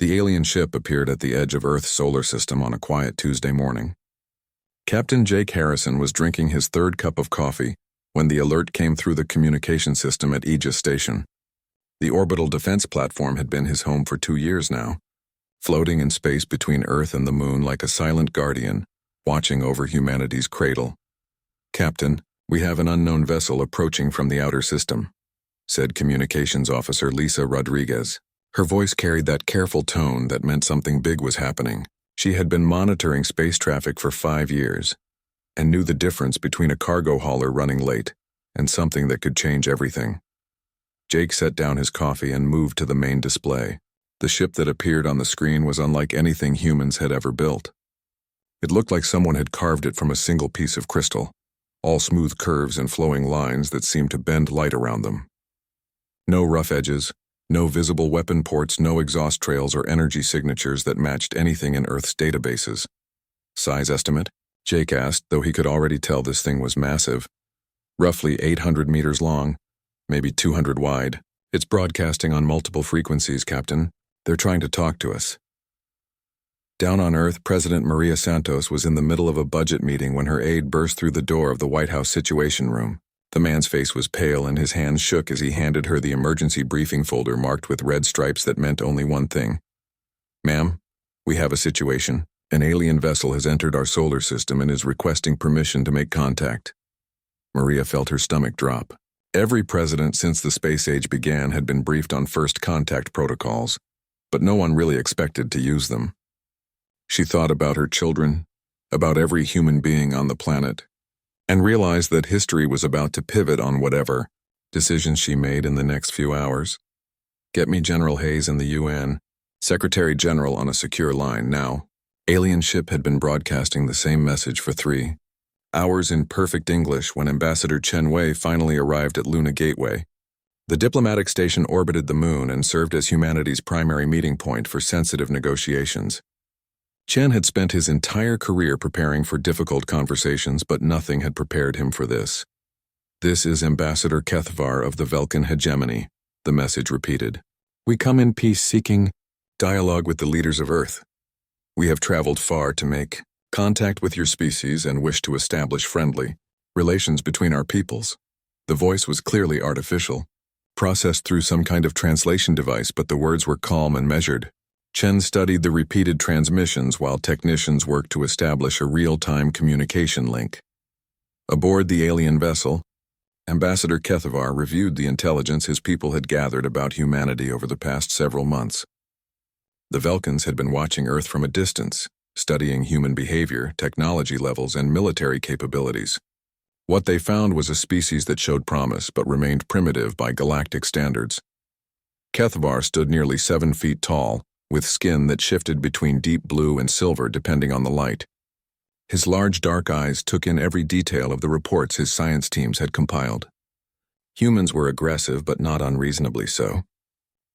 The alien ship appeared at the edge of Earth's solar system on a quiet Tuesday morning. Captain Jake Harrison was drinking his third cup of coffee when the alert came through the communication system at Aegis Station. The orbital defense platform had been his home for 2 years now, floating in space between Earth and the Moon like a silent guardian, watching over humanity's cradle. "Captain, we have an unknown vessel approaching from the outer system," said Communications Officer Lisa Rodriguez. Her voice carried that careful tone that meant something big was happening. She had been monitoring space traffic for 5 years and knew the difference between a cargo hauler running late and something that could change everything. Jake set down his coffee and moved to the main display. The ship that appeared on the screen was unlike anything humans had ever built. It looked like someone had carved it from a single piece of crystal, all smooth curves and flowing lines that seemed to bend light around them. No rough edges, no visible weapon ports, no exhaust trails or energy signatures that matched anything in Earth's databases. "Size estimate?" Jake asked, though he could already tell this thing was massive. "Roughly 800 meters long, maybe 200 wide. It's broadcasting on multiple frequencies, Captain. They're trying to talk to us." Down on Earth, President Maria Santos was in the middle of a budget meeting when her aide burst through the door of the White House Situation Room. The man's face was pale and his hands shook as he handed her the emergency briefing folder marked with red stripes that meant only one thing. "Ma'am, we have a situation. An alien vessel has entered our solar system and is requesting permission to make contact." Maria felt her stomach drop. Every president since the space age began had been briefed on first contact protocols, but no one really expected to use them. She thought about her children, about every human being on the planet, and realized that history was about to pivot on whatever decisions she made in the next few hours. "Get me General Hayes in the UN, Secretary General on a secure line now." Alien ship had been broadcasting the same message for 3 hours in perfect English when Ambassador Chen Wei finally arrived at Luna Gateway. The diplomatic station orbited the Moon and served as humanity's primary meeting point for sensitive negotiations. Chen had spent his entire career preparing for difficult conversations, but nothing had prepared him for this. "This is Ambassador Kethvar of the Velkan hegemony," the message repeated. "We come in peace seeking dialogue with the leaders of Earth. We have traveled far to make contact with your species and wish to establish friendly relations between our peoples." The voice was clearly artificial, processed through some kind of translation device, but the words were calm and measured. Chen studied the repeated transmissions while technicians worked to establish a real-time communication link. Aboard the alien vessel, Ambassador Kethvar reviewed the intelligence his people had gathered about humanity over the past several months. The Velkans had been watching Earth from a distance, studying human behavior, technology levels, and military capabilities. What they found was a species that showed promise but remained primitive by galactic standards. Kethvar stood nearly 7 feet tall, with skin that shifted between deep blue and silver depending on the light. His large dark eyes took in every detail of the reports his science teams had compiled. Humans were aggressive but not unreasonably so.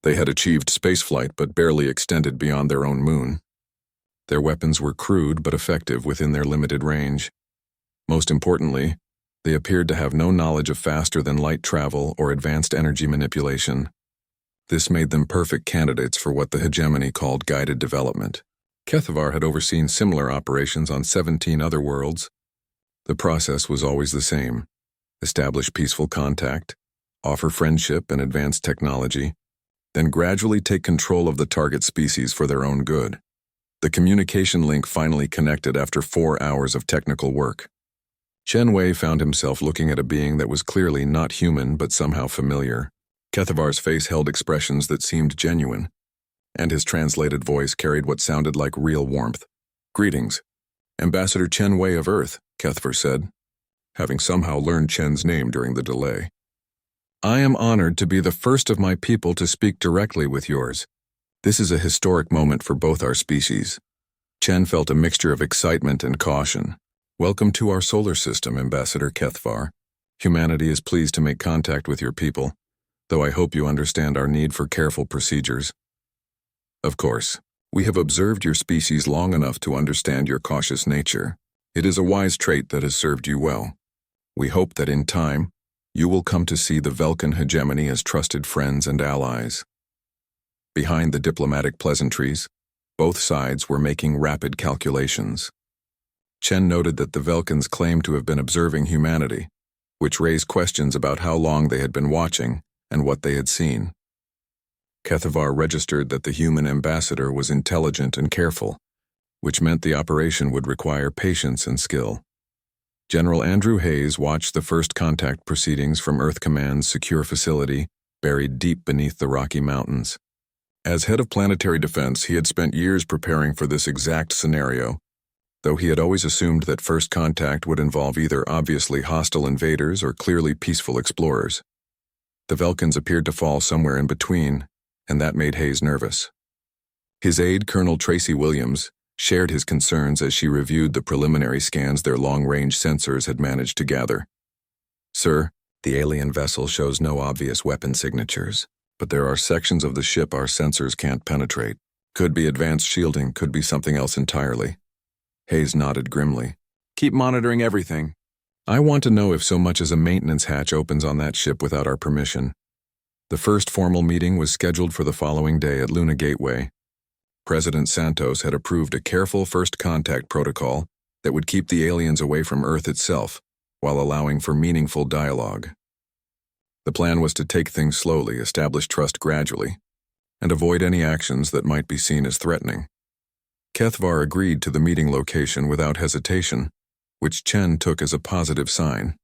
They had achieved spaceflight but barely extended beyond their own moon. Their weapons were crude but effective within their limited range. Most importantly, they appeared to have no knowledge of faster-than-light travel or advanced energy manipulation. This made them perfect candidates for what the hegemony called guided development. Kethvar had overseen similar operations on 17 other worlds. The process was always the same: establish peaceful contact, offer friendship and advanced technology, then gradually take control of the target species for their own good. The communication link finally connected after 4 hours of technical work. Chen Wei found himself looking at a being that was clearly not human but somehow familiar. Kethvar's face held expressions that seemed genuine, and his translated voice carried what sounded like real warmth. "Greetings, Ambassador Chen Wei of Earth," Kethvar said, having somehow learned Chen's name during the delay. "I am honored to be the first of my people to speak directly with yours. This is a historic moment for both our species." Chen felt a mixture of excitement and caution. "Welcome to our solar system, Ambassador Kethvar. Humanity is pleased to make contact with your people, though I hope you understand our need for careful procedures. Of course, we have observed your species long enough to understand your cautious nature. It is a wise trait that has served you well. We hope that in time, you will come to see the Velkan hegemony as trusted friends and allies." Behind the diplomatic pleasantries, both sides were making rapid calculations. Chen noted that the Velkans claimed to have been observing humanity, which raised questions about how long they had been watching and what they had seen. Kethavar registered that the human ambassador was intelligent and careful, which meant the operation would require patience and skill. General Andrew Hayes watched the first contact proceedings from Earth Command's secure facility buried deep beneath the Rocky Mountains. As head of planetary defense, he had spent years preparing for this exact scenario, though he had always assumed that first contact would involve either obviously hostile invaders or clearly peaceful explorers. The Velkans appeared to fall somewhere in between, and that made Hayes nervous. His aide, Colonel Tracy Williams, shared his concerns as she reviewed the preliminary scans their long-range sensors had managed to gather. "Sir, the alien vessel shows no obvious weapon signatures, but there are sections of the ship our sensors can't penetrate. Could be advanced shielding, could be something else entirely." Hayes nodded grimly. "Keep monitoring everything. I want to know if so much as a maintenance hatch opens on that ship without our permission." The first formal meeting was scheduled for the following day at Luna Gateway. President Santos had approved a careful first contact protocol that would keep the aliens away from Earth itself, while allowing for meaningful dialogue. The plan was to take things slowly, establish trust gradually, and avoid any actions that might be seen as threatening. Kethavar agreed to the meeting location without hesitation, which Chen took as a positive sign.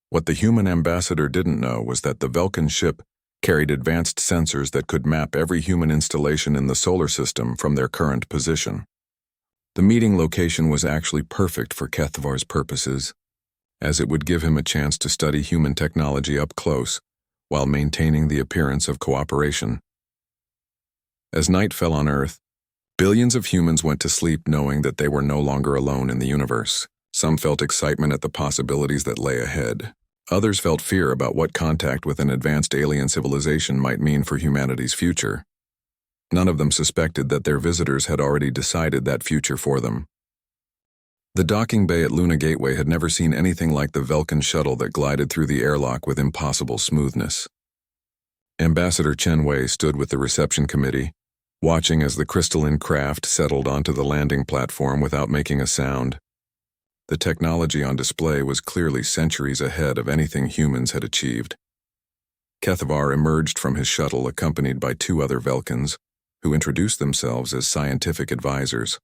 What the human ambassador didn't know was that the Velkan ship carried advanced sensors that could map every human installation in the solar system from their current position. The meeting location was actually perfect for Kethavar's purposes, as it would give him a chance to study human technology up close while maintaining the appearance of cooperation. As night fell on Earth, billions of humans went to sleep knowing that they were no longer alone in the universe. Some felt excitement at the possibilities that lay ahead. Others felt fear about what contact with an advanced alien civilization might mean for humanity's future. None of them suspected that their visitors had already decided that future for them. The docking bay at Luna Gateway had never seen anything like the Velkan shuttle that glided through the airlock with impossible smoothness. Ambassador Chen Wei stood with the reception committee, watching as the crystalline craft settled onto the landing platform without making a sound. The technology on display was clearly centuries ahead of anything humans had achieved. Kethavar emerged from his shuttle accompanied by two other Velkans, who introduced themselves as scientific advisors.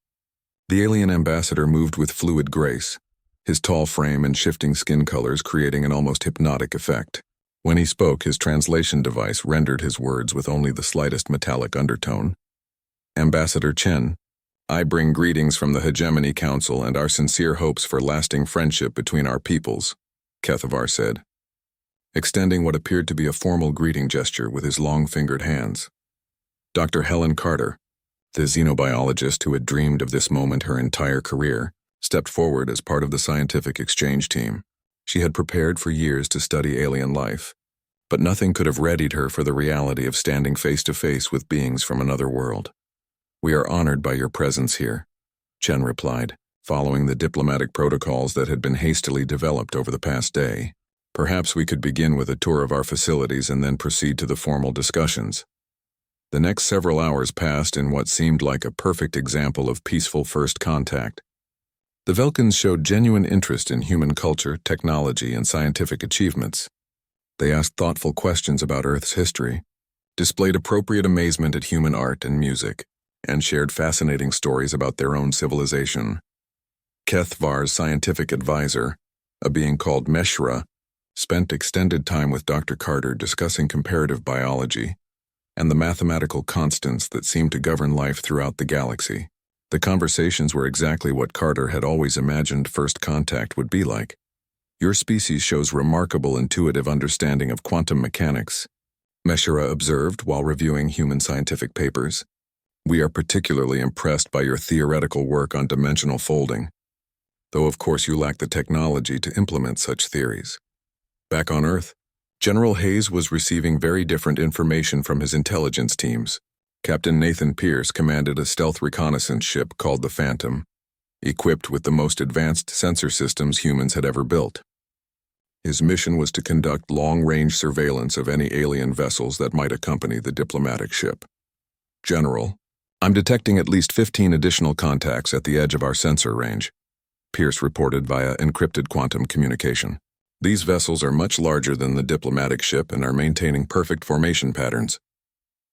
The alien ambassador moved with fluid grace, his tall frame and shifting skin colors creating an almost hypnotic effect. When he spoke, his translation device rendered his words with only the slightest metallic undertone. "Ambassador Chen, I bring greetings from the Hegemony Council and our sincere hopes for lasting friendship between our peoples," Kethavar said, extending what appeared to be a formal greeting gesture with his long-fingered hands. Dr. Helen Carter, the xenobiologist who had dreamed of this moment her entire career, stepped forward as part of the scientific exchange team. She had prepared for years to study alien life, but nothing could have readied her for the reality of standing face-to-face with beings from another world. "We are honored by your presence here," Chen replied, following the diplomatic protocols that had been hastily developed over the past day. "Perhaps we could begin with a tour of our facilities and then proceed to the formal discussions." The next several hours passed in what seemed like a perfect example of peaceful first contact. The Velkans showed genuine interest in human culture, technology, and scientific achievements. They asked thoughtful questions about Earth's history, displayed appropriate amazement at human art and music, and shared fascinating stories about their own civilization. Kethavar's scientific advisor, a being called Meshra, spent extended time with Dr. Carter discussing comparative biology and the mathematical constants that seem to govern life throughout the galaxy. The conversations were exactly what Carter had always imagined first contact would be like. "Your species shows remarkable intuitive understanding of quantum mechanics," Meshra observed while reviewing human scientific papers. "We are particularly impressed by your theoretical work on dimensional folding, though of course you lack the technology to implement such theories." Back on Earth, General Hayes was receiving very different information from his intelligence teams. Captain Nathan Pierce commanded a stealth reconnaissance ship called the Phantom, equipped with the most advanced sensor systems humans had ever built. His mission was to conduct long-range surveillance of any alien vessels that might accompany the diplomatic ship. General, I'm detecting at least 15 additional contacts at the edge of our sensor range, Pierce reported via encrypted quantum communication. These vessels are much larger than the diplomatic ship and are maintaining perfect formation patterns.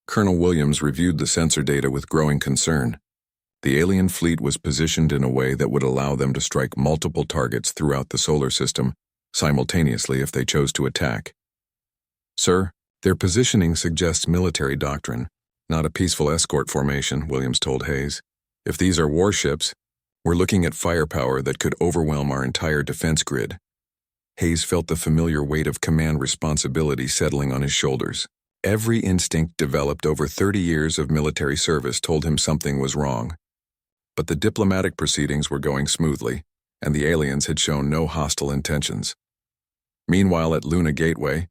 Colonel Williams reviewed the sensor data with growing concern. The alien fleet was positioned in a way that would allow them to strike multiple targets throughout the solar system simultaneously if they chose to attack. Sir, their positioning suggests military doctrine, not a peaceful escort formation, Williams told Hayes. If these are warships, we're looking at firepower that could overwhelm our entire defense grid. Hayes felt the familiar weight of command responsibility settling on his shoulders. Every instinct developed over 30 years of military service told him something was wrong. But the diplomatic proceedings were going smoothly, and the aliens had shown no hostile intentions. Meanwhile, at Luna Gateway,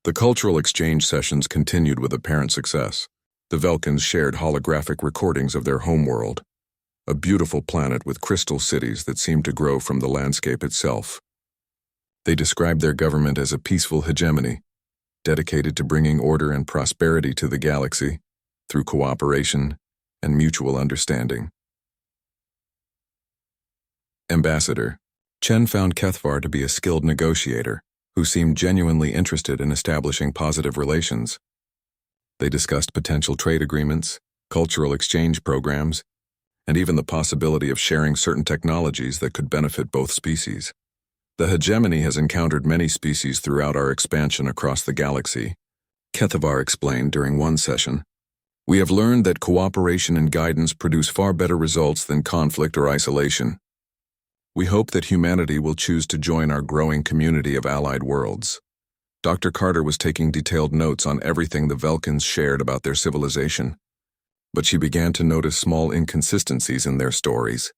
the cultural exchange sessions continued with apparent success. The Velkans shared holographic recordings of their homeworld, a beautiful planet with crystal cities that seemed to grow from the landscape itself. They described their government as a peaceful hegemony, dedicated to bringing order and prosperity to the galaxy through cooperation and mutual understanding. Ambassador Chen found Kethvar to be a skilled negotiator who seemed genuinely interested in establishing positive relations. They discussed potential trade agreements, cultural exchange programs, and even the possibility of sharing certain technologies that could benefit both species. The hegemony has encountered many species throughout our expansion across the galaxy, Kethvar explained during one session. We have learned that cooperation and guidance produce far better results than conflict or isolation. We hope that humanity will choose to join our growing community of allied worlds. Dr. Carter was taking detailed notes on everything the Velkans shared about their civilization, but she began to notice small inconsistencies in their stories.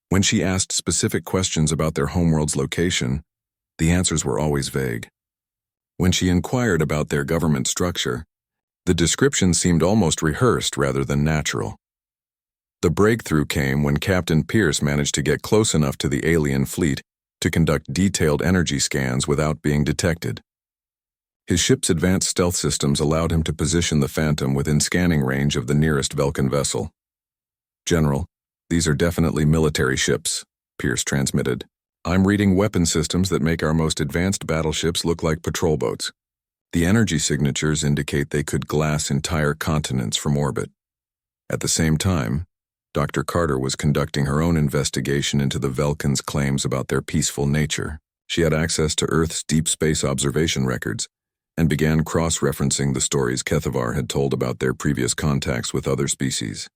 When she asked specific questions about their homeworld's location, the answers were always vague. When she inquired about their government structure, the description seemed almost rehearsed rather than natural. The breakthrough came when Captain Pierce managed to get close enough to the alien fleet to conduct detailed energy scans without being detected. His ship's advanced stealth systems allowed him to position the Phantom within scanning range of the nearest Velkan vessel. General, these are definitely military ships, Pierce transmitted. I'm reading weapon systems that make our most advanced battleships look like patrol boats. The energy signatures indicate they could glass entire continents from orbit. At the same time, Dr. Carter was conducting her own investigation into the Velkans' claims about their peaceful nature. She had access to Earth's deep space observation records and began cross-referencing the stories Kethvar had told about their previous contacts with other species.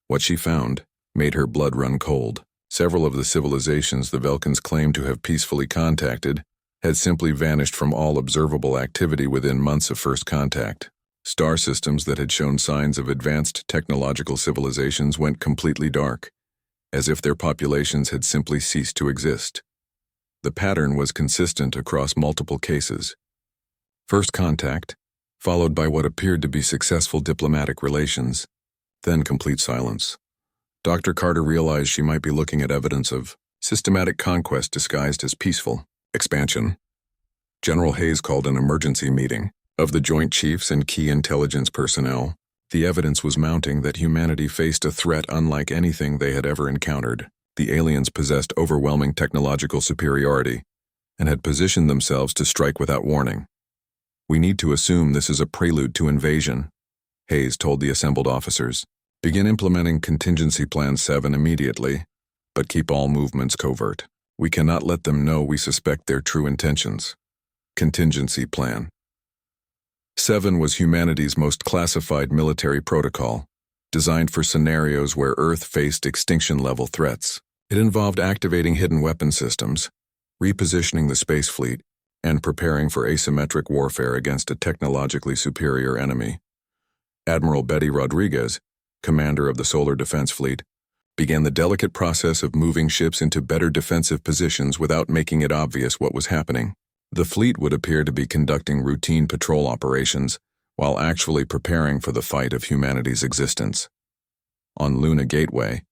What she found made her blood run cold. Several of the civilizations the Velkans claimed to have peacefully contacted had simply vanished from all observable activity within months of first contact. Star systems that had shown signs of advanced technological civilizations went completely dark, as if their populations had simply ceased to exist. The pattern was consistent across multiple cases. First contact, followed by what appeared to be successful diplomatic relations, then complete silence. Dr. Carter realized she might be looking at evidence of systematic conquest disguised as peaceful expansion. General Hayes called an emergency meeting of the Joint Chiefs and key intelligence personnel. The evidence was mounting that humanity faced a threat unlike anything they had ever encountered. The aliens possessed overwhelming technological superiority and had positioned themselves to strike without warning. We need to assume this is a prelude to invasion, Hayes told the assembled officers. Begin implementing Contingency Plan 7 immediately, but keep all movements covert. We cannot let them know we suspect their true intentions. Contingency Plan 7 was humanity's most classified military protocol, designed for scenarios where Earth faced extinction-level threats. It involved activating hidden weapon systems, repositioning the space fleet, and preparing for asymmetric warfare against a technologically superior enemy. Admiral Betty Rodriguez, commander of the Solar Defense Fleet, began the delicate process of moving ships into better defensive positions without making it obvious what was happening. The fleet would appear to be conducting routine patrol operations while actually preparing for the fight of humanity's existence. On Luna Gateway,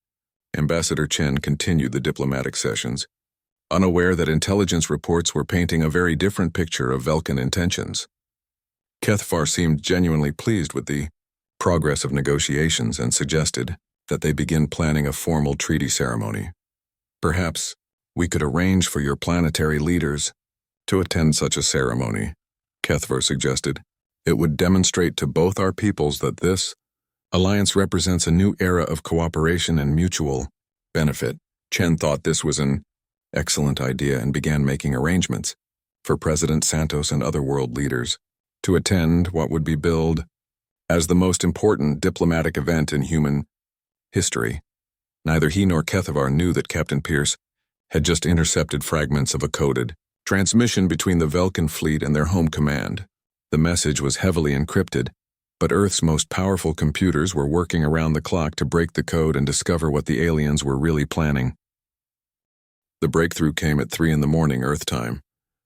Ambassador Chen continued the diplomatic sessions, unaware that intelligence reports were painting a very different picture of Velkan intentions. Kethvar seemed genuinely pleased with the progress of negotiations and suggested that they begin planning a formal treaty ceremony. Perhaps we could arrange for your planetary leaders to attend such a ceremony, Kethvar suggested. It would demonstrate to both our peoples that this alliance represents a new era of cooperation and mutual benefit. Chen thought this was an excellent idea and began making arrangements for President Santos and other world leaders to attend what would be billed as the most important diplomatic event in human history. Neither he nor Kethvar knew that Captain Pierce had just intercepted fragments of a coded transmission between the Velkin fleet and their home command. The message was heavily encrypted, but Earth's most powerful computers were working around the clock to break the code and discover what the aliens were really planning. The breakthrough came at 3 a.m. Earth time,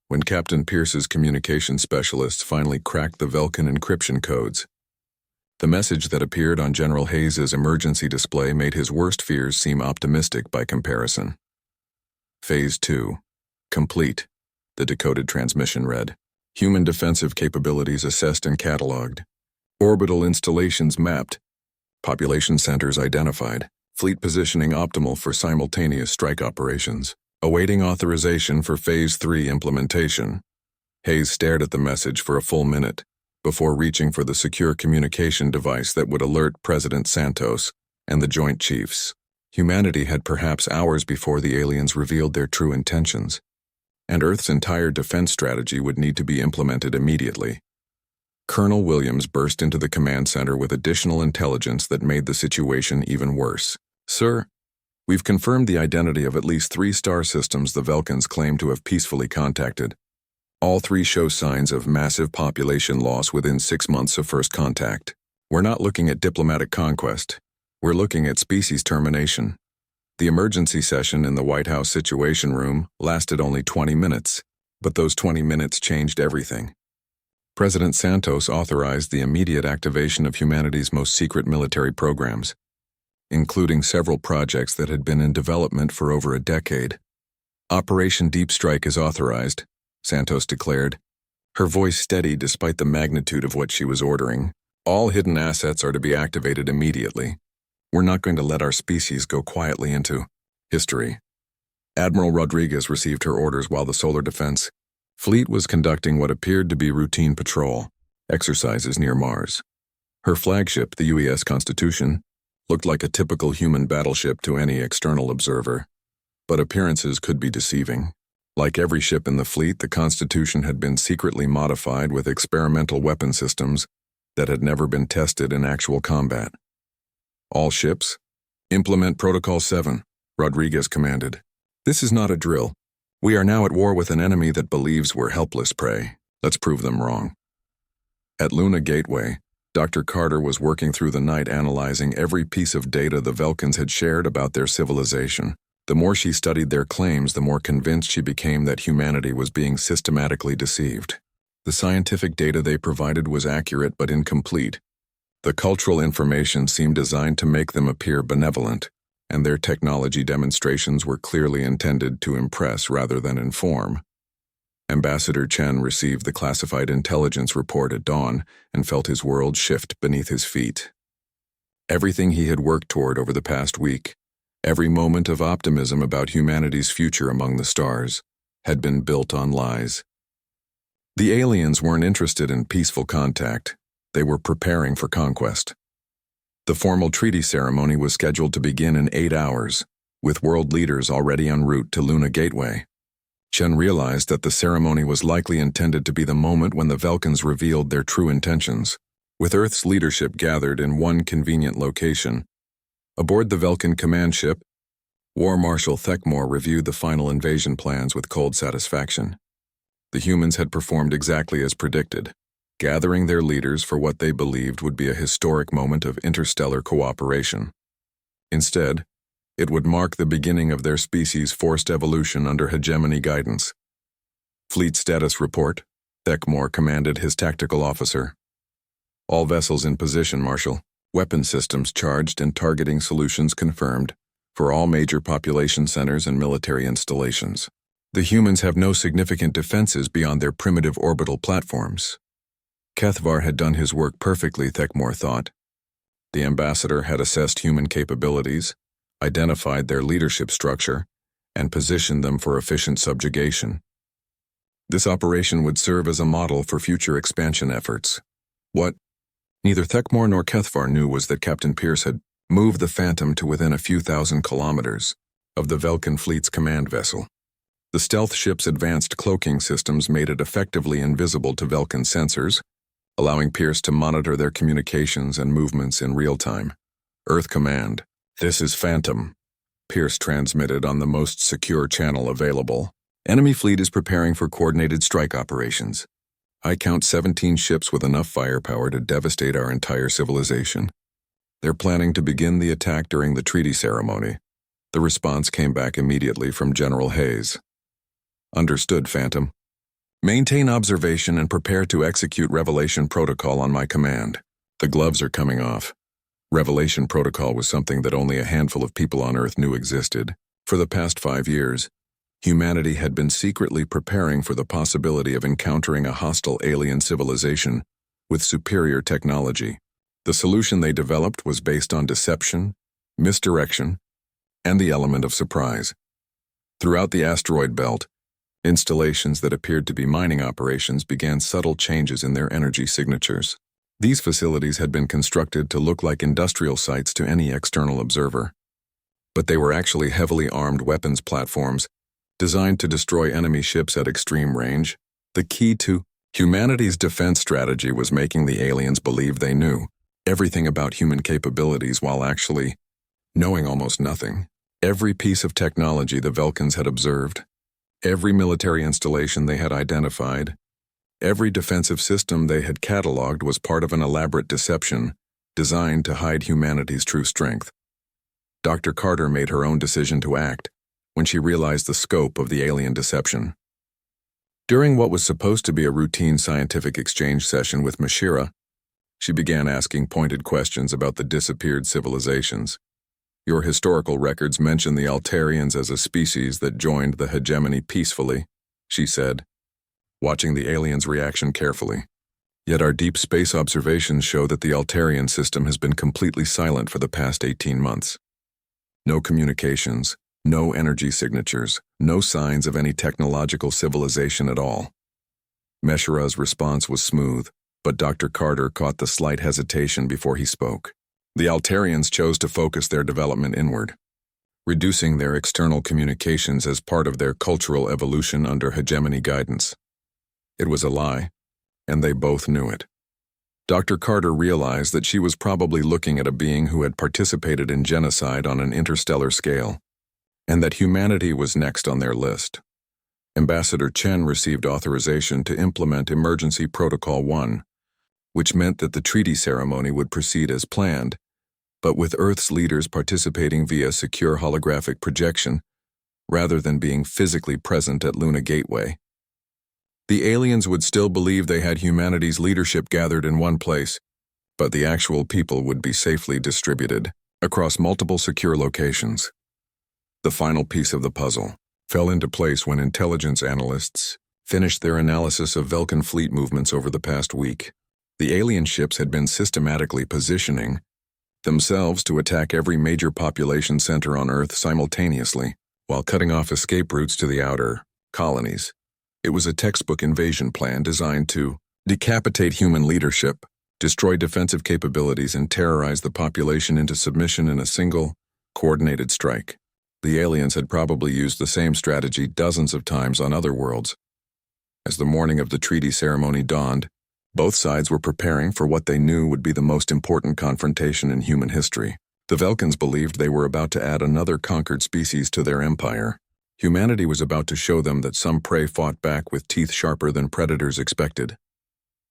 when Captain Pierce's communication specialists finally cracked the Velkin encryption codes. The message that appeared on General Hayes's emergency display made his worst fears seem optimistic by comparison. Phase 2. Complete, the decoded transmission read. Human defensive capabilities assessed and cataloged. Orbital installations mapped. Population centers identified. Fleet positioning optimal for simultaneous strike operations. Awaiting authorization for Phase 3 implementation. Hayes stared at the message for a full minute before reaching for the secure communication device that would alert President Santos and the Joint Chiefs. Humanity had perhaps hours before the aliens revealed their true intentions, and Earth's entire defense strategy would need to be implemented immediately. Colonel Williams burst into the command center with additional intelligence that made the situation even worse. Sir, we've confirmed the identity of at least 3 star systems the Velkins claim to have peacefully contacted. All 3 show signs of massive population loss within 6 months of first contact. We're not looking at diplomatic conquest. We're looking at species termination. The emergency session in the White House Situation Room lasted only 20 minutes, but those 20 minutes changed everything. President Santos authorized the immediate activation of humanity's most secret military programs, including several projects that had been in development for over a decade. Operation Deep Strike is authorized, Santos declared, her voice steady despite the magnitude of what she was ordering. All hidden assets are to be activated immediately. We're not going to let our species go quietly into history. Admiral Rodriguez received her orders while the Solar Defense Fleet was conducting what appeared to be routine patrol exercises near Mars. Her flagship, the UES Constitution, looked like a typical human battleship to any external observer, but appearances could be deceiving. Like every ship in the fleet, the Constitution had been secretly modified with experimental weapon systems that had never been tested in actual combat. All ships, implement Protocol 7, Rodriguez commanded. This is not a drill. We are now at war with an enemy that believes we're helpless prey. Let's prove them wrong. At Luna Gateway, Dr. Carter was working through the night analyzing every piece of data the Velkins had shared about their civilization. The more she studied their claims, the more convinced she became that humanity was being systematically deceived. The scientific data they provided was accurate but incomplete. The cultural information seemed designed to make them appear benevolent, and their technology demonstrations were clearly intended to impress rather than inform. Ambassador Chen received the classified intelligence report at dawn and felt his world shift beneath his feet. Everything he had worked toward over the past week, every moment of optimism about humanity's future among the stars, had been built on lies. The aliens weren't interested in peaceful contact. They were preparing for conquest. The formal treaty ceremony was scheduled to begin in 8 hours, with world leaders already en route to Luna Gateway. Chen realized that the ceremony was likely intended to be the moment when the Velkins revealed their true intentions. With Earth's leadership gathered in one convenient location, aboard the Velkin command ship, War Marshal Thekmore reviewed the final invasion plans with cold satisfaction. The humans had performed exactly as predicted, gathering their leaders for what they believed would be a historic moment of interstellar cooperation. Instead, it would mark the beginning of their species' forced evolution under hegemony guidance. Fleet status report, Thekmore commanded his tactical officer. All vessels in position, Marshal. Weapon systems charged and targeting solutions confirmed for all major population centers and military installations. The humans have no significant defenses beyond their primitive orbital platforms. Kethvar had done his work perfectly, Thekmore thought. The ambassador had assessed human capabilities, identified their leadership structure, and positioned them for efficient subjugation. This operation would serve as a model for future expansion efforts. What neither Thekmor nor Kethvar knew was that Captain Pierce had moved the Phantom to within a few thousand kilometers of the Velkin fleet's command vessel. The stealth ship's advanced cloaking systems made it effectively invisible to Velkin sensors, allowing Pierce to monitor their communications and movements in real time. Earth Command, this is Phantom. Pierce transmitted on the most secure channel available. Enemy fleet is preparing for coordinated strike operations. I count 17 ships with enough firepower to devastate our entire civilization. They're planning to begin the attack during the treaty ceremony. The response came back immediately from General Hayes. Understood, Phantom. Maintain observation and prepare to execute Revelation Protocol on my command. The gloves are coming off. Revelation Protocol was something that only a handful of people on Earth knew existed. For the past 5 years, humanity had been secretly preparing for the possibility of encountering a hostile alien civilization with superior technology. The solution they developed was based on deception, misdirection, and the element of surprise. Throughout the asteroid belt, installations that appeared to be mining operations began subtle changes in their energy signatures. These facilities had been constructed to look like industrial sites to any external observer. But they were actually heavily armed weapons platforms designed to destroy enemy ships at extreme range. The key to humanity's defense strategy was making the aliens believe they knew everything about human capabilities while actually knowing almost nothing. Every piece of technology the Velkins had observed, every military installation they had identified, every defensive system they had cataloged was part of an elaborate deception designed to hide humanity's true strength. Dr. Carter made her own decision to act when she realized the scope of the alien deception. During what was supposed to be a routine scientific exchange session with Mashira, she began asking pointed questions about the disappeared civilizations. Your historical records mention the Altarians as a species that joined the hegemony peacefully, she said, watching the aliens' reaction carefully. Yet our deep space observations show that the Altarian system has been completely silent for the past 18 months. No communications, no energy signatures, no signs of any technological civilization at all. Meshira's response was smooth, but Dr. Carter caught the slight hesitation before he spoke. The Altarians chose to focus their development inward, reducing their external communications as part of their cultural evolution under hegemony guidance. It was a lie, and they both knew it. Dr. Carter realized that she was probably looking at a being who had participated in genocide on an interstellar scale, and that humanity was next on their list. Ambassador Chen received authorization to implement Emergency Protocol 1, which meant that the treaty ceremony would proceed as planned, but with Earth's leaders participating via secure holographic projection rather than being physically present at Luna Gateway. The aliens would still believe they had humanity's leadership gathered in one place, but the actual people would be safely distributed across multiple secure locations. The final piece of the puzzle fell into place when intelligence analysts finished their analysis of Velkin fleet movements over the past week. The alien ships had been systematically positioning themselves to attack every major population center on Earth simultaneously, while cutting off escape routes to the outer colonies. It was a textbook invasion plan designed to decapitate human leadership, destroy defensive capabilities, and terrorize the population into submission in a single, coordinated strike. The aliens had probably used the same strategy dozens of times on other worlds. As the morning of the treaty ceremony dawned, both sides were preparing for what they knew would be the most important confrontation in human history. The Velkins believed they were about to add another conquered species to their empire. Humanity was about to show them that some prey fought back with teeth sharper than predators expected.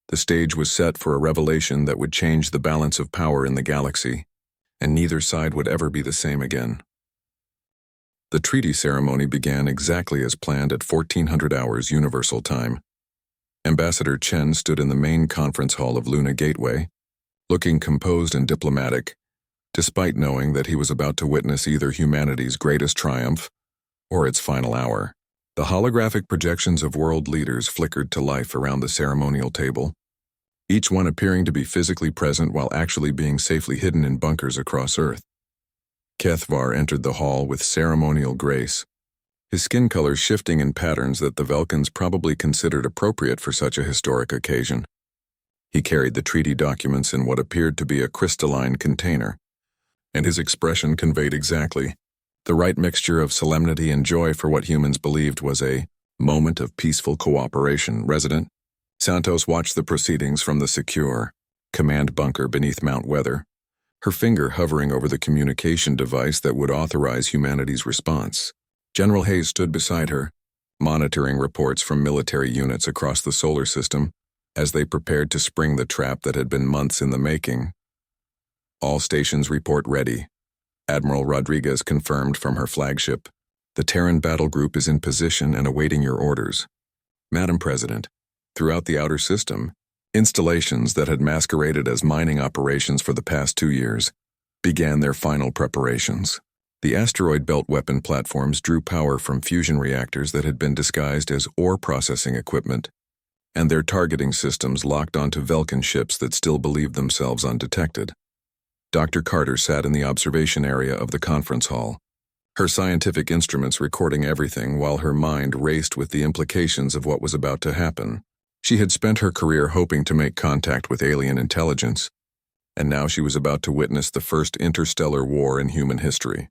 The stage was set for a revelation that would change the balance of power in the galaxy, and neither side would ever be the same again. The treaty ceremony began exactly as planned at 1400 hours Universal Time. Ambassador Chen stood in the main conference hall of Luna Gateway, looking composed and diplomatic, despite knowing that he was about to witness either humanity's greatest triumph or its final hour. The holographic projections of world leaders flickered to life around the ceremonial table, each one appearing to be physically present while actually being safely hidden in bunkers across Earth. Kethvar entered the hall with ceremonial grace, his skin color shifting in patterns that the Velkans probably considered appropriate for such a historic occasion. He carried the treaty documents in what appeared to be a crystalline container, and his expression conveyed exactly the right mixture of solemnity and joy for what humans believed was a moment of peaceful cooperation. Resident Santos watched the proceedings from the secure command bunker beneath Mount Weather, her finger hovering over the communication device that would authorize humanity's response. General Hayes stood beside her, monitoring reports from military units across the solar system as they prepared to spring the trap that had been months in the making. All stations report ready. Admiral Rodriguez confirmed from her flagship. The Terran battle group is in position and awaiting your orders. Madam President, throughout the outer system, installations that had masqueraded as mining operations for the past 2 years began their final preparations. The asteroid belt weapon platforms drew power from fusion reactors that had been disguised as ore processing equipment, and their targeting systems locked onto Velkan ships that still believed themselves undetected. Dr. Carter sat in the observation area of the conference hall, her scientific instruments recording everything while her mind raced with the implications of what was about to happen. She had spent her career hoping to make contact with alien intelligence, and now she was about to witness the first interstellar war in human history.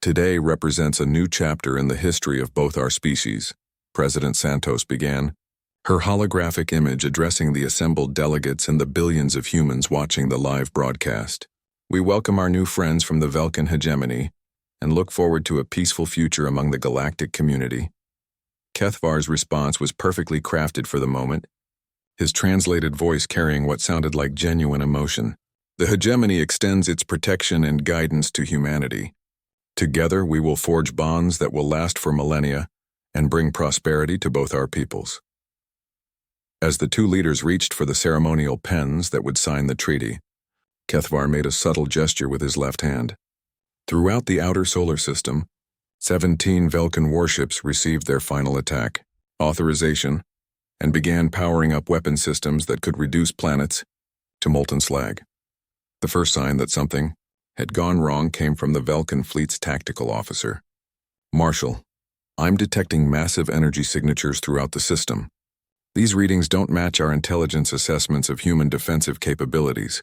Today represents a new chapter in the history of both our species, President Santos began, her holographic image addressing the assembled delegates and the billions of humans watching the live broadcast. We welcome our new friends from the Velkan hegemony and look forward to a peaceful future among the galactic community. Kethvar's response was perfectly crafted for the moment, his translated voice carrying what sounded like genuine emotion. The hegemony extends its protection and guidance to humanity. Together we will forge bonds that will last for millennia and bring prosperity to both our peoples. As the two leaders reached for the ceremonial pens that would sign the treaty, Kethvar made a subtle gesture with his left hand. Throughout the outer solar system, 17 Velkan warships received their final attack authorization and began powering up weapon systems that could reduce planets to molten slag. The first sign that something had gone wrong came from the Velkan fleet's tactical officer. Marshal, I'm detecting massive energy signatures throughout the system. These readings don't match our intelligence assessments of human defensive capabilities.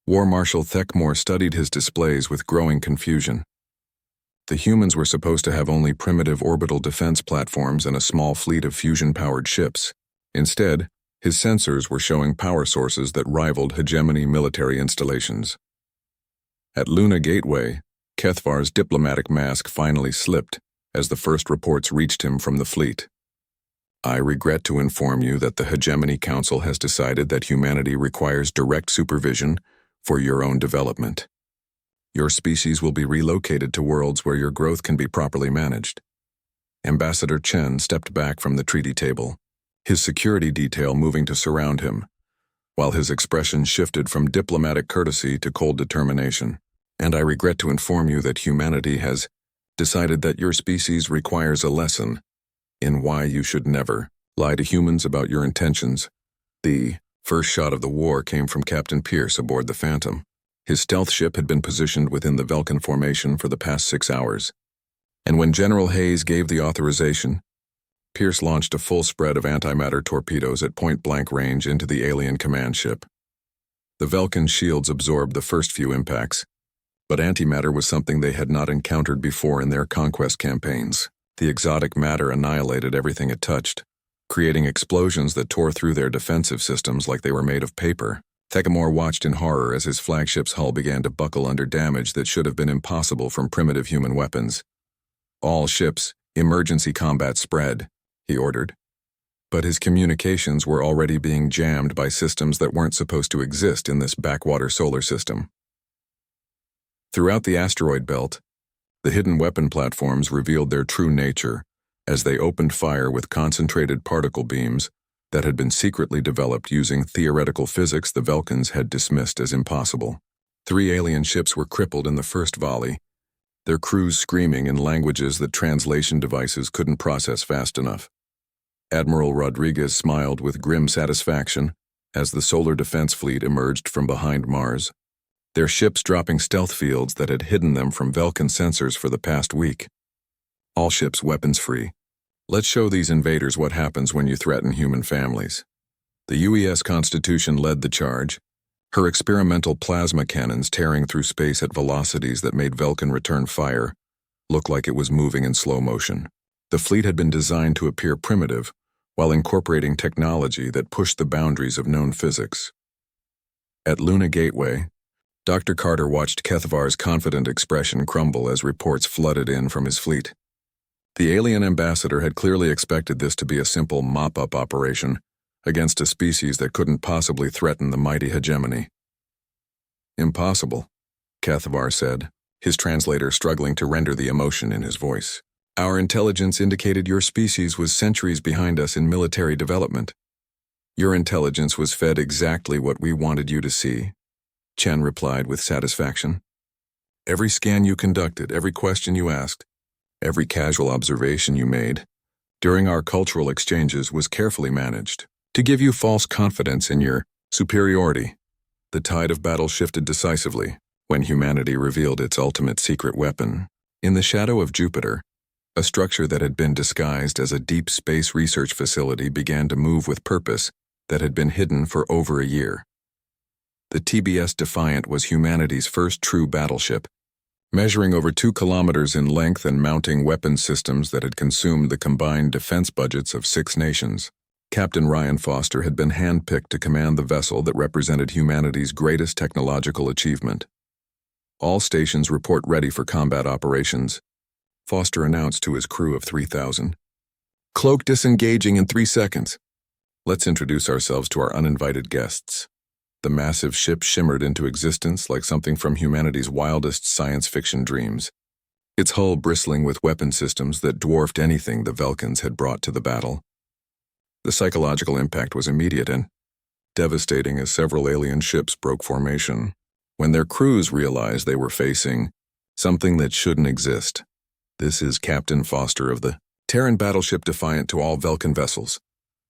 War Marshal Thekmore studied his displays with growing confusion. The humans were supposed to have only primitive orbital defense platforms and a small fleet of fusion-powered ships. Instead, his sensors were showing power sources that rivaled hegemony military installations. At Luna Gateway, Kethvar's diplomatic mask finally slipped as the first reports reached him from the fleet. I regret to inform you that the Hegemony Council has decided that humanity requires direct supervision for your own development. Your species will be relocated to worlds where your growth can be properly managed. Ambassador Chen stepped back from the treaty table, his security detail moving to surround him, while his expression shifted from diplomatic courtesy to cold determination. And I regret to inform you that humanity has decided that your species requires a lesson in why you should never lie to humans about your intentions. The first shot of the war came from Captain Pierce aboard the Phantom. His stealth ship had been positioned within the Velkan formation for the past 6 hours. And when General Hayes gave the authorization, Pierce launched a full spread of antimatter torpedoes at point-blank range into the alien command ship. The Velkan shields absorbed the first few impacts, but antimatter was something they had not encountered before in their conquest campaigns. The exotic matter annihilated everything it touched, creating explosions that tore through their defensive systems like they were made of paper. Thekmore watched in horror as his flagship's hull began to buckle under damage that should have been impossible from primitive human weapons. All ships, emergency combat spread, he ordered. But his communications were already being jammed by systems that weren't supposed to exist in this backwater solar system. Throughout the asteroid belt, the hidden weapon platforms revealed their true nature as they opened fire with concentrated particle beams that had been secretly developed using theoretical physics the Velkans had dismissed as impossible. 3 alien ships were crippled in the first volley, their crews screaming in languages that translation devices couldn't process fast enough. Admiral Rodriguez smiled with grim satisfaction as the Solar Defense Fleet emerged from behind Mars, their ships dropping stealth fields that had hidden them from Vulcan sensors for the past week. All ships weapons-free. Let's show these invaders what happens when you threaten human families. The UES Constitution led the charge, her experimental plasma cannons tearing through space at velocities that made Vulcan return fire look like it was moving in slow motion. The fleet had been designed to appear primitive, while incorporating technology that pushed the boundaries of known physics. At Luna Gateway, Dr. Carter watched Kethvar's confident expression crumble as reports flooded in from his fleet. The alien ambassador had clearly expected this to be a simple mop-up operation against a species that couldn't possibly threaten the mighty hegemony. Impossible, Kethvar said, his translator struggling to render the emotion in his voice. Our intelligence indicated your species was centuries behind us in military development. Your intelligence was fed exactly what we wanted you to see, Chen replied with satisfaction. Every scan you conducted, every question you asked, every casual observation you made during our cultural exchanges was carefully managed to give you false confidence in your superiority. The tide of battle shifted decisively when humanity revealed its ultimate secret weapon. In the shadow of Jupiter, a structure that had been disguised as a deep space research facility began to move with purpose that had been hidden for over a year. The TBS Defiant was humanity's first true battleship, measuring over 2 kilometers in length and mounting weapons systems that had consumed the combined defense budgets of 6 nations. Captain Ryan Foster had been handpicked to command the vessel that represented humanity's greatest technological achievement. All stations report ready for combat operations, Foster announced to his crew of 3,000. Cloak disengaging in 3 seconds. Let's introduce ourselves to our uninvited guests. The massive ship shimmered into existence like something from humanity's wildest science fiction dreams, its hull bristling with weapon systems that dwarfed anything the Vulcans had brought to the battle. The psychological impact was immediate and devastating as several alien ships broke formation when their crews realized they were facing something that shouldn't exist. This is Captain Foster of the Terran Battleship Defiant to all Vulcan vessels.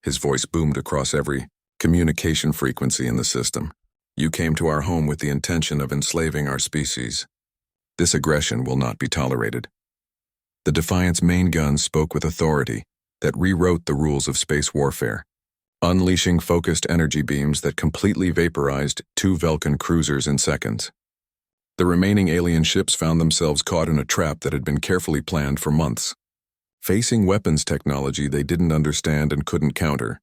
His voice boomed across every communication frequency in the system. You came to our home with the intention of enslaving our species. This aggression will not be tolerated. The Defiant's main guns spoke with authority that rewrote the rules of space warfare, unleashing focused energy beams that completely vaporized 2 Vulcan cruisers in seconds. The remaining alien ships found themselves caught in a trap that had been carefully planned for months. Facing weapons technology they didn't understand and couldn't counter,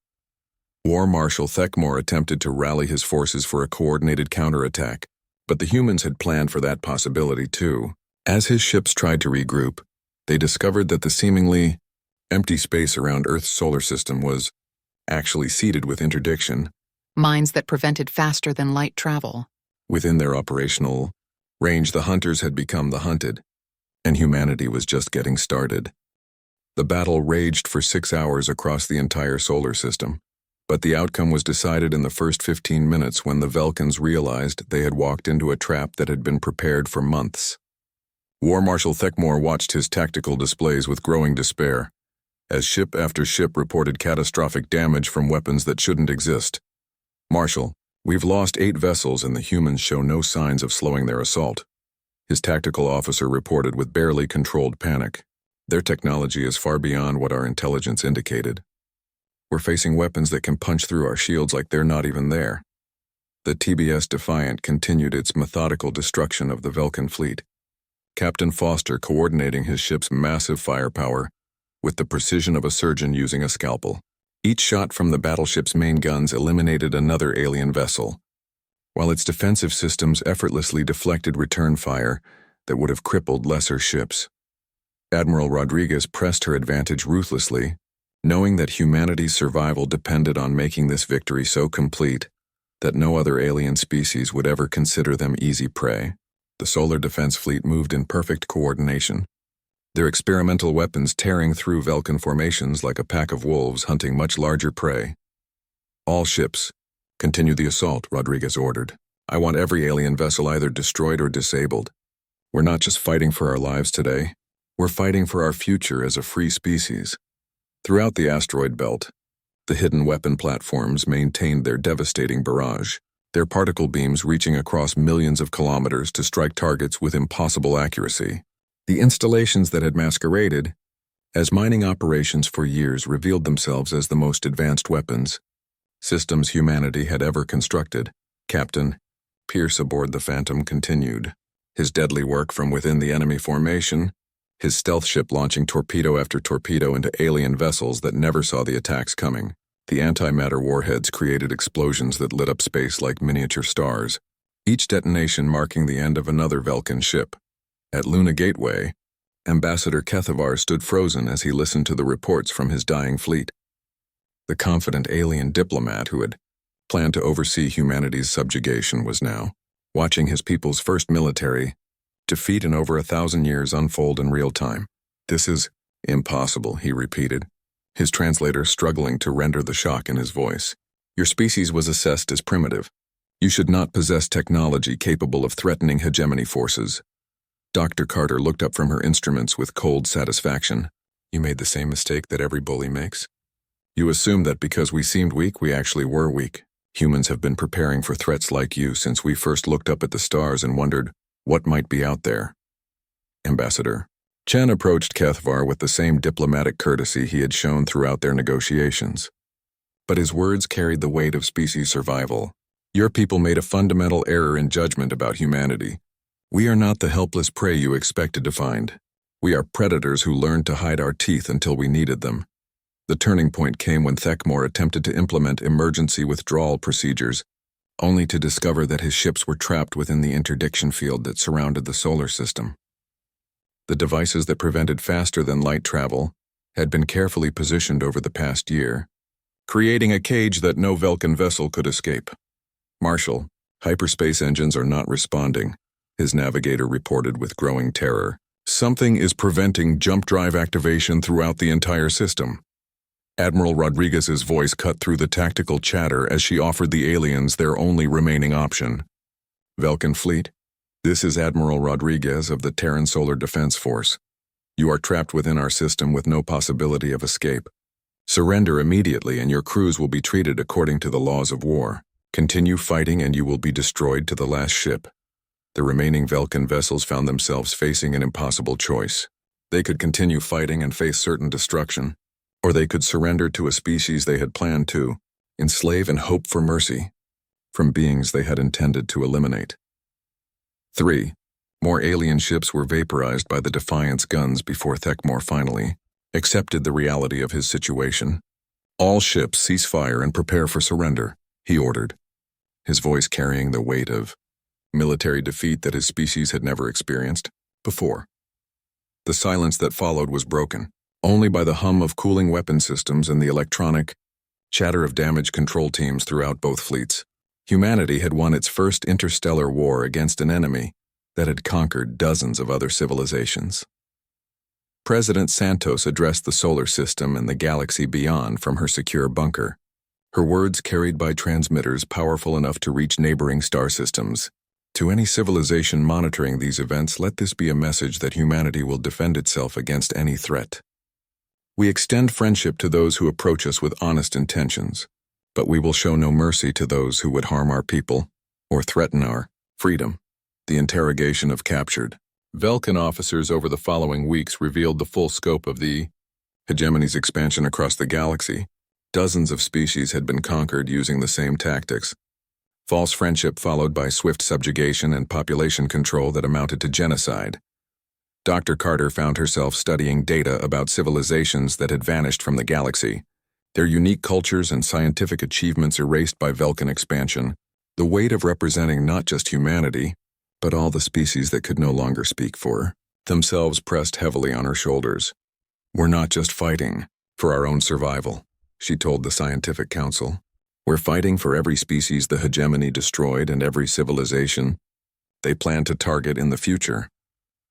War Marshal Thekmore attempted to rally his forces for a coordinated counterattack, but the humans had planned for that possibility too. As his ships tried to regroup, they discovered that the seemingly empty space around Earth's solar system was actually seeded with interdiction. Mines that prevented faster-than-light travel. Within their operational range, the hunters had become the hunted, and humanity was just getting started. The battle raged for 6 hours across the entire solar system, but the outcome was decided in the first 15 minutes when the Vulcans realized they had walked into a trap that had been prepared for months. War Marshal Thekmore watched his tactical displays with growing despair, as ship after ship reported catastrophic damage from weapons that shouldn't exist. Marshal, we've lost 8 vessels and the humans show no signs of slowing their assault, his tactical officer reported with barely controlled panic. Their technology is far beyond what our intelligence indicated. We're facing weapons that can punch through our shields like they're not even there. The TBS Defiant continued its methodical destruction of the Vulcan fleet, Captain Foster coordinating his ship's massive firepower with the precision of a surgeon using a scalpel. Each shot from the battleship's main guns eliminated another alien vessel, while its defensive systems effortlessly deflected return fire that would have crippled lesser ships. Admiral Rodriguez pressed her advantage ruthlessly, knowing that humanity's survival depended on making this victory so complete that no other alien species would ever consider them easy prey. The Solar Defense Fleet moved in perfect coordination, their experimental weapons tearing through Vulcan formations like a pack of wolves hunting much larger prey. All ships, continue the assault, Rodriguez ordered. I want every alien vessel either destroyed or disabled. We're not just fighting for our lives today, we're fighting for our future as a free species. Throughout the asteroid belt, The hidden weapon platforms maintained their devastating barrage, their particle beams reaching across millions of kilometers to strike targets with impossible accuracy. The installations that had masqueraded as mining operations for years revealed themselves as the most advanced weapons systems humanity had ever constructed. Captain Pierce aboard the Phantom continued his deadly work from within the enemy formation, his stealth ship launching torpedo after torpedo into alien vessels that never saw the attacks coming. The antimatter warheads created explosions that lit up space like miniature stars, each detonation marking the end of another Velkin ship. At Luna Gateway, Ambassador Kethavar stood frozen as he listened to the reports from his dying fleet. The confident alien diplomat who had planned to oversee humanity's subjugation was now watching his people's first military defeat in over 1,000 years unfold in real time. "This is impossible," he repeated, his translator struggling to render the shock in his voice. "Your species was assessed as primitive. You should not possess technology capable of threatening hegemony forces." Dr. Carter looked up from her instruments with cold satisfaction. "You made the same mistake that every bully makes. You assumed that because we seemed weak, we actually were weak. Humans have been preparing for threats like you since we first looked up at the stars and wondered what might be out there." Ambassador Chen approached Kethavar with the same diplomatic courtesy he had shown throughout their negotiations. But his words carried the weight of species survival. "Your people made a fundamental error in judgment about humanity. We are not the helpless prey you expected to find. We are predators who learned to hide our teeth until we needed them." The turning point came when Thekmor attempted to implement emergency withdrawal procedures, only to discover that his ships were trapped within the interdiction field that surrounded the solar system. The devices that prevented faster-than-light travel had been carefully positioned over the past year, creating a cage that no Velkin vessel could escape. "Marshal, hyperspace engines are not responding," his navigator reported with growing terror. "Something is preventing jump drive activation throughout the entire system." Admiral Rodriguez's voice cut through the tactical chatter as she offered the aliens their only remaining option. "Velkin Fleet, this is Admiral Rodriguez of the Terran Solar Defense Force. You are trapped within our system with no possibility of escape. Surrender immediately and your crews will be treated according to the laws of war. Continue fighting and you will be destroyed to the last ship." The remaining Velkin vessels found themselves facing an impossible choice. They could continue fighting and face certain destruction, or they could surrender to a species they had planned to enslave and hope for mercy from beings they had intended to eliminate. 3. More alien ships were vaporized by the Defiance guns before Thekmor finally accepted the reality of his situation. "All ships cease fire and prepare for surrender," he ordered, his voice carrying the weight of military defeat that his species had never experienced before. The silence that followed was broken only by the hum of cooling weapon systems and the electronic chatter of damage control teams throughout both fleets. Humanity had won its first interstellar war against an enemy that had conquered dozens of other civilizations. President Santos addressed the solar system and the galaxy beyond from her secure bunker, her words carried by transmitters powerful enough to reach neighboring star systems. "To any civilization monitoring these events, let this be a message that humanity will defend itself against any threat. We extend friendship to those who approach us with honest intentions, but we will show no mercy to those who would harm our people or threaten our freedom." The interrogation of captured Velkin officers over the following weeks revealed the full scope of the hegemony's expansion across the galaxy. Dozens of species had been conquered using the same tactics. False friendship followed by swift subjugation and population control that amounted to genocide. Dr. Carter found herself studying data about civilizations that had vanished from the galaxy, their unique cultures and scientific achievements erased by Velkin expansion, the weight of representing not just humanity, but all the species that could no longer speak for themselves pressed heavily on her shoulders. "We're not just fighting for our own survival," she told the Scientific Council. "We're fighting for every species the hegemony destroyed and every civilization they plan to target in the future."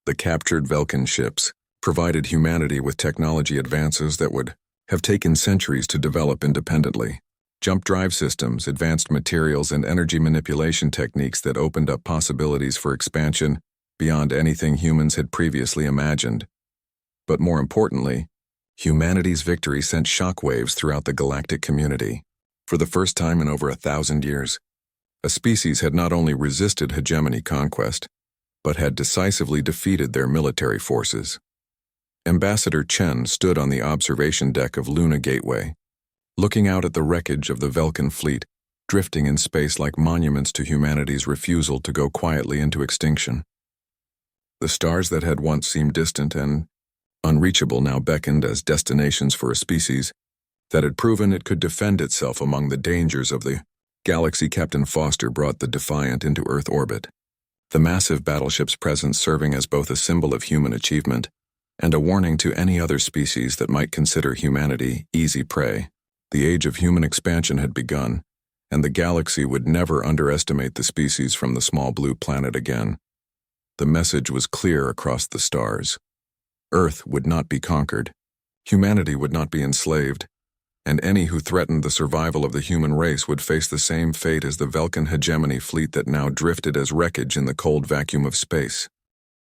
The captured Velkin ships provided humanity with technology advances that would have taken centuries to develop independently. Jump drive systems, advanced materials, and energy manipulation techniques that opened up possibilities for expansion beyond anything humans had previously imagined. But more importantly, Humanity's victory sent shockwaves throughout the galactic community. For the first time in over 1,000 years, a species had not only resisted hegemony conquest, but had decisively defeated their military forces. Ambassador Chen stood on the observation deck of Luna Gateway, looking out at the wreckage of the Velkan fleet, drifting in space like monuments to humanity's refusal to go quietly into extinction. The stars that had once seemed distant and unreachable now beckoned as destinations for a species that had proven it could defend itself among the dangers of the galaxy. Captain Foster brought the Defiant into Earth orbit, the massive battleship's presence serving as both a symbol of human achievement and a warning to any other species that might consider humanity easy prey. The age of human expansion had begun, and the galaxy would never underestimate the species from the small blue planet again. The message was clear across the stars. Earth would not be conquered, humanity would not be enslaved, and any who threatened the survival of the human race would face the same fate as the Velkan hegemony fleet that now drifted as wreckage in the cold vacuum of space.